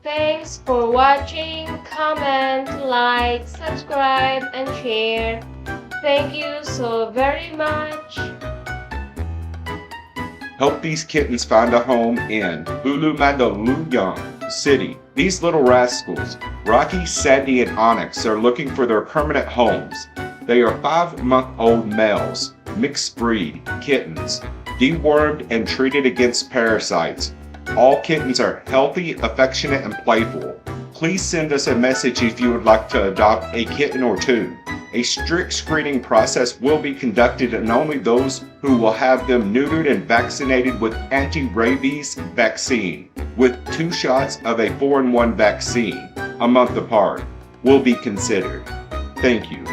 Thanks for watching. Comment, like, subscribe, and share. Thank you so very much. Help these kittens find a home in Ulumadaluyong City. These little rascals, Rocky, Sandy, and Onyx, are looking for their permanent homes. They are 5-month-old males, mixed breed kittens, dewormed and treated against parasites. All kittens are healthy, affectionate, and playful. Please send us a message if you would like to adopt a kitten or two. A strict screening process will be conducted, and only those who will have them neutered and vaccinated with anti-rabies vaccine, with 2 shots of a 4-in-1 vaccine, a month apart, will be considered. Thank you.